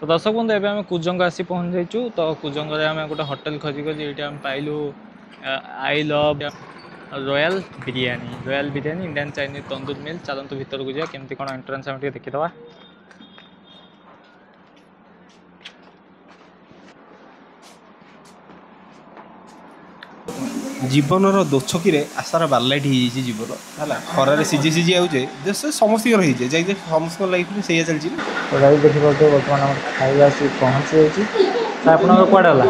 तो दर्शक बंधु एवं आम कुजंग आसी पहुँच जाइचु तो कुजंग आम गोटे होटेल खोजिक ये आम पाइलु I love royal biryani Indian Chinese tandoor मिल चलतु भीतर को जा केमती कौन एंट्रेंस आम देखीदवा। जीवनर दोछकी आशार बारलाइट हो जीवन है खरार सीझी सीझी आउचे समस्त जाए समस्त लाइफ में सही चलती तो गाड़ी देखिए बर्तमान आम खाଇବା आसी पहुँची जाइए आप कौड़े गला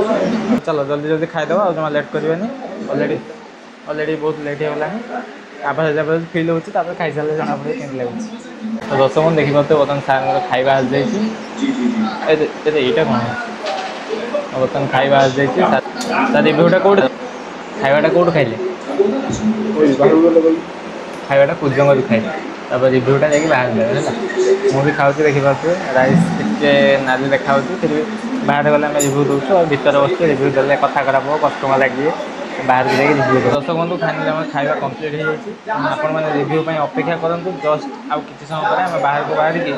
चलो जल्दी जल्दी खाईदेव आज जमा लेट करवानी अलरेडी बहुत लेट होगा आवाज आवाज फिल होता खाई सारे जना पड़े केमती लगे तो दर्शक बंधु देखिए बर्तमान सार खाଇବା आज जाइए यहाँ कौन बर्तमान खाଇବା आज जाइए रिव्यूटा कौट खाइबाटा कौट खाइले खाइबाटा कुजंग खाइले तापर रिव्यूटा जाकि बाहर देवे है मुझे खाऊँ देखिपे राइस टे नाली देखा फिर भी बाहर गले रिव्यू दूसु और भर बस रिव्यू देने कथा खराब हो कस्टमर लगे बाहर को जाकि रिव्यू दे दर्शक बंधु फाइनाली आम खाଇବା कम्प्लीट हो जाए आपण मैंने रिव्यू अपेक्षा करूँ जस्ट आउ कि समय पर आम बाहर को बाहर की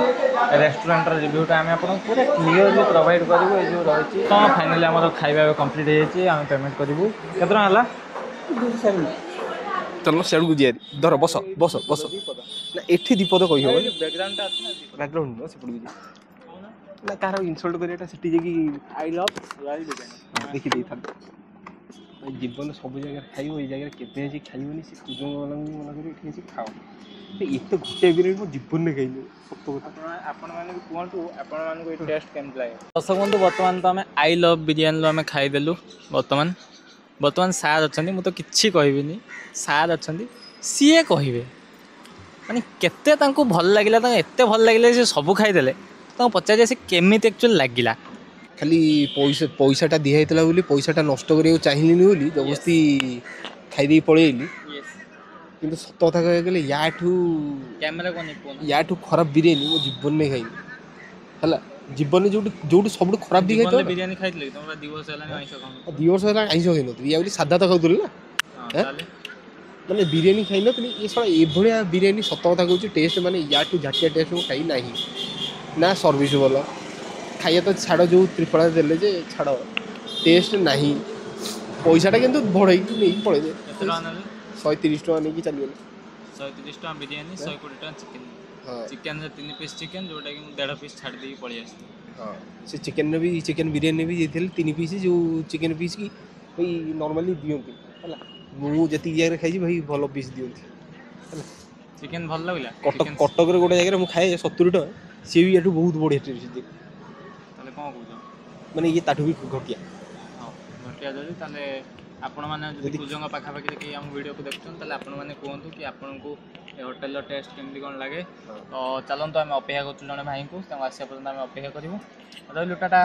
रेस्टोरेंटर रिव्यूटा आम आप पूरा क्लीयरली प्रोवाइड करूँ ये जो रही तो फाइनाली आम खाଇବା कम्प्लीट हो जाए आम पेमेंट करूँ केत है चलो सेड़ को जाए धर बस बस बस ना एठी दीपद कही हो बैकग्राउंड ना कार इनसल्ट करियाटा सेठी जेकी आई लव रॉयल बिरयानी देखि देई था जीवन सब जगह खाइबो ए जगह केते अछि खाइबोनी से कुजंग वाला मना करी एठी अछि खाओ एते गोटे बिरयानी मो जीवन ने खाइलो सत कथा आपण माने कहंतु आपण माने को टेस्ट केम लागे दर्शक बंधु वर्तमान तो आम आई लव बिरयानी आम खाईदेलु वर्तमान सार अच्छा मुझे तो किसी कहबी सार अच्छा सीए कहे माने केते भल लगे एत भल लगे सी सब खाईदे पचार से केमी एक्चुअली लगिला खाली पैसाटा दिखाई बोली पैसाटा नष्ट करा चाहिए बोली जबरदस्ती खाईदे पलैली कि सत कथा कह गले या खराब बिरयानी मो जीवन में खाई है जीवन जो जो सब खराब दिखाई बिरयानी खाई 2 वर्ष है आईस खाई नी या साधा तो खाऊली ना मैंने बिरयानी खाई नी ये सारा ये बिरयानी सत कथा कहूँ टेस्ट माने या झाटिया टेस्ट मुझे खाई ना ना सर्विस भल खाइए तो छाड़ जो त्रिफला देले जे छाड़ टेस्ट ना पैसाटा कि बढ़े नहीं पड़े 130 टका नहीं चलिए 130 टका बिरयानी 120 टका चिकेन चिकेन 3 पीस चिकेन जोटा कि 1.5 पीस छाड़ दी पड़ी आस हाँ से चिकेन भी चिकेन बिरयानी भी देते 3 पीस जो चिकेन पीस की भाई नॉर्मली दियंती है मुझे जगह खाई भाई भल पीस दियंती चिकेन भल लगला कटक गोटे जगह मुझे खाए 70 टका सी भी एठू बहुत बढ़िया टेस्ट कौन माने ये ताठू भी घटिया हाँ घटिया जदि ताले आपण मैंने कुजंग पाखापाखि देखिए आम वीडियो को देखुन आपण मैंने कहतु कि आपन को होटेल टेस्ट केमती कौन लगे तो चलते आम अपेक्षा कर जड़े भाई को आसा पर्यटन आम अपेक्षा करूँ रही टाटा।